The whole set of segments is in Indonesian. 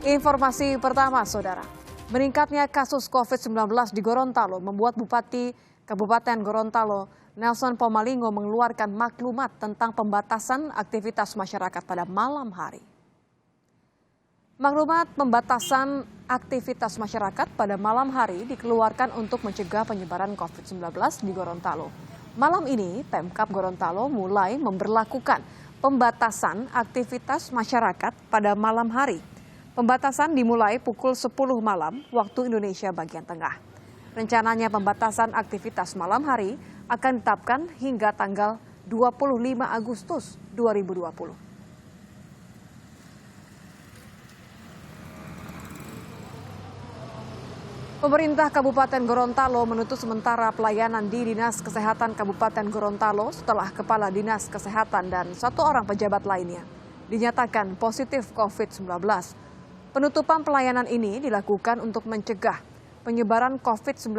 Informasi pertama, Saudara. Meningkatnya kasus COVID-19 di Gorontalo membuat Bupati Kabupaten Gorontalo, Nelson Pomalingo mengeluarkan maklumat tentang pembatasan aktivitas masyarakat pada malam hari. Maklumat pembatasan aktivitas masyarakat pada malam hari dikeluarkan untuk mencegah penyebaran COVID-19 di Gorontalo. Malam ini, Pemkab Gorontalo mulai memberlakukan pembatasan aktivitas masyarakat pada malam hari. Pembatasan dimulai pukul 10 malam waktu Indonesia bagian tengah. Rencananya pembatasan aktivitas malam hari akan ditetapkan hingga tanggal 25 Agustus 2020. Pemerintah Kabupaten Gorontalo menutup sementara pelayanan di Dinas Kesehatan Kabupaten Gorontalo setelah Kepala Dinas Kesehatan dan satu orang pejabat lainnya dinyatakan positif COVID-19. Penutupan pelayanan ini dilakukan untuk mencegah penyebaran COVID-19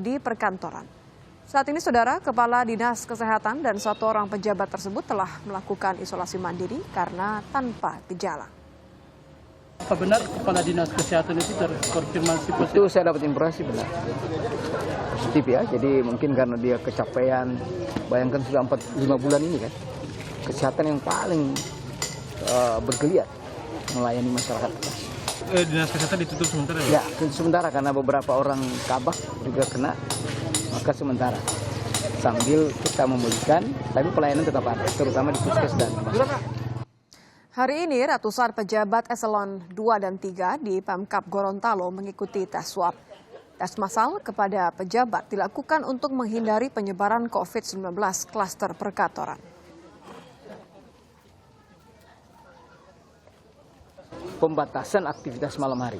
di perkantoran. Saat ini, Saudara, Kepala Dinas Kesehatan dan satu orang pejabat tersebut telah melakukan isolasi mandiri karena tanpa gejala. Apa benar Kepala Dinas Kesehatan itu terkonfirmasi positif? Itu saya dapat informasi benar. Positif ya, jadi mungkin karena dia kecapean, bayangkan sudah 4-5 bulan ini kan. Kesehatan yang paling bergeliat melayani masyarakat. Dinas Kesehatan ditutup sementara ya? Ya, sementara karena beberapa orang kabak juga kena, maka sementara. Sambil kita memulihkan, tapi pelayanan tetap ada, terutama di puskes dan Hari ini ratusan pejabat eselon 2 dan 3 di Pemkab Gorontalo mengikuti tes swab. Tes massal kepada pejabat dilakukan untuk menghindari penyebaran COVID-19 klaster perkantoran. pembatasan aktivitas malam hari.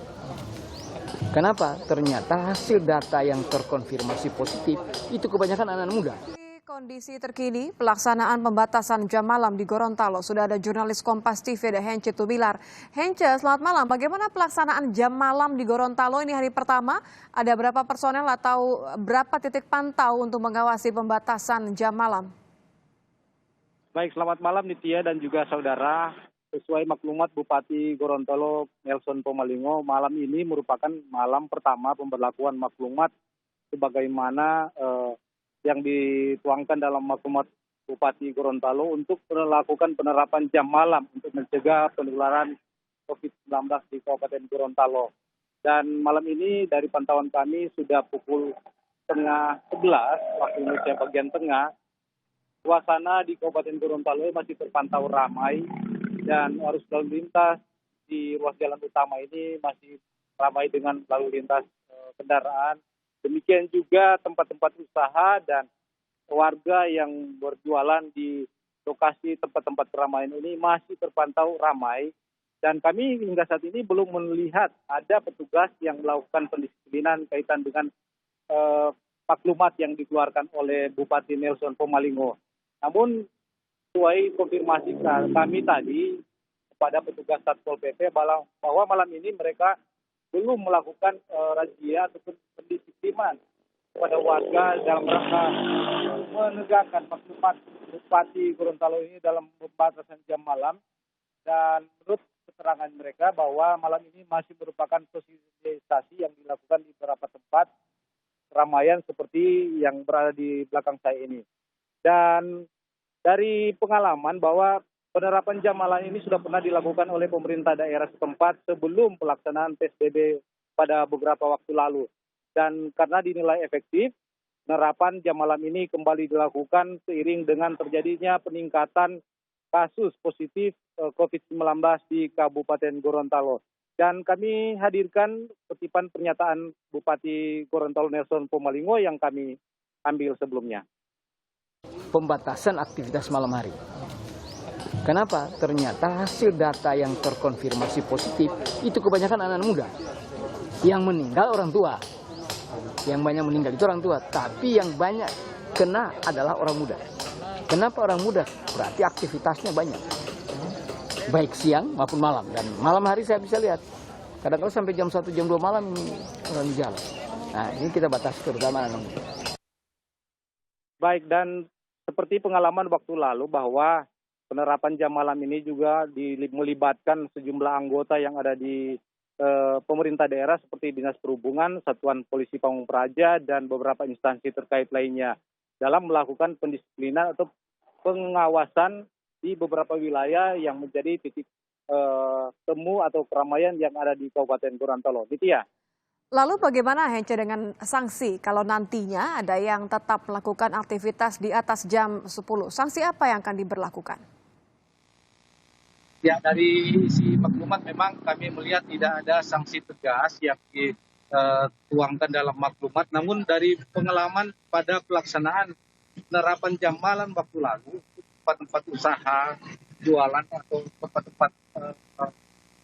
Kenapa? Ternyata hasil data yang terkonfirmasi positif itu kebanyakan anak muda. Kondisi terkini pelaksanaan pembatasan jam malam di Gorontalo. Sudah ada jurnalis Kompas TV ada Hence Tubilar. Hence, selamat malam. Bagaimana pelaksanaan jam malam di Gorontalo ini hari pertama? Ada berapa personel atau berapa titik pantau untuk mengawasi pembatasan jam malam? Baik, selamat malam Nitya dan juga saudara. Sesuai maklumat Bupati Gorontalo Nelson Pomalingo, malam ini merupakan malam pertama pemberlakuan maklumat sebagaimana yang dituangkan dalam maklumat Bupati Gorontalo untuk melakukan penerapan jam malam untuk mencegah penularan COVID-19 di Kabupaten Gorontalo. Dan malam ini dari pantauan kami sudah pukul 10:30 waktu Indonesia bagian tengah, suasana di Kabupaten Gorontalo masih terpantau ramai dan arus lalu lintas di ruas jalan utama ini masih ramai dengan lalu lintas kendaraan. Demikian juga tempat-tempat usaha dan warga yang berjualan di lokasi tempat-tempat keramaian ini masih terpantau ramai. Dan kami hingga saat ini belum melihat ada petugas yang melakukan pendisiplinan kaitan dengan maklumat yang dikeluarkan oleh Bupati Nelson Pomalingo. Namun sesuai konfirmasi kami tadi kepada petugas Satpol PP bahwa malam ini mereka belum melakukan razia ataupun pendisiplinan kepada warga dalam rangka menegakkan maklumat Bupati Gorontalo ini dalam pembatasan jam malam. Dan menurut keterangan mereka bahwa malam ini masih merupakan sosialisasi yang dilakukan di beberapa tempat keramaian seperti yang berada di belakang saya ini. Dan dari pengalaman bahwa penerapan jam malam ini sudah pernah dilakukan oleh pemerintah daerah setempat sebelum pelaksanaan PSBB pada beberapa waktu lalu. Dan karena dinilai efektif, penerapan jam malam ini kembali dilakukan seiring dengan terjadinya peningkatan kasus positif COVID-19 di Kabupaten Gorontalo. Dan kami hadirkan kutipan pernyataan Bupati Gorontalo Nelson Pomalingo yang kami ambil sebelumnya. Pembatasan aktivitas malam hari. Kenapa? Ternyata hasil data yang terkonfirmasi positif itu kebanyakan anak muda. Yang meninggal orang tua. Yang banyak meninggal itu orang tua. Tapi yang banyak kena adalah orang muda. Kenapa orang muda? Berarti aktivitasnya banyak. Baik siang maupun malam. Dan malam hari saya bisa lihat. Kadang-kadang sampai jam 1, jam 2 malam ini orang di jalan. Nah ini kita batasi terutama anak muda. Baik, dan seperti pengalaman waktu lalu bahwa penerapan jam malam ini juga melibatkan sejumlah anggota yang ada di pemerintah daerah seperti Dinas Perhubungan, Satuan Polisi Pamung Praja, dan beberapa instansi terkait lainnya dalam melakukan pendisiplinan atau pengawasan di beberapa wilayah yang menjadi titik temu atau keramaian yang ada di Kabupaten Gorontalo. Nitya. Lalu bagaimana Hence dengan sanksi kalau nantinya ada yang tetap melakukan aktivitas di atas jam 10? Sanksi apa yang akan diberlakukan? Ya, dari isi maklumat memang kami melihat tidak ada sanksi tegas yang dituangkan dalam maklumat. Namun dari pengalaman pada pelaksanaan penerapan jam malam waktu lalu, tempat-tempat usaha, jualan atau tempat-tempat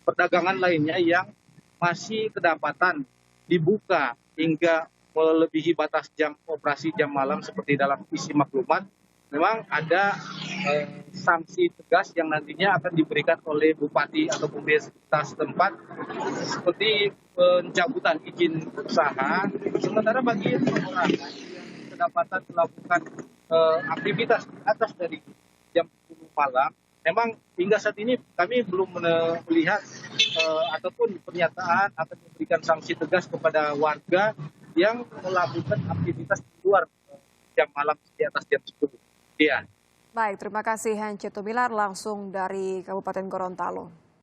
perdagangan lainnya yang masih kedapatan dibuka hingga melebihi batas jam operasi jam malam seperti dalam isi maklumat, memang ada sanksi tegas yang nantinya akan diberikan oleh bupati atau pemerintah setempat seperti pencabutan izin usaha. Sementara bagi orang yang kedapatan melakukan aktivitas di atas dari jam 10 malam, memang hingga saat ini kami belum melihat ataupun pernyataan akan memberikan sanksi tegas kepada warga yang melakukan aktivitas di luar jam malam di atas jam 10. Iya. Baik, terima kasih Hence Tumilar langsung dari Kabupaten Gorontalo.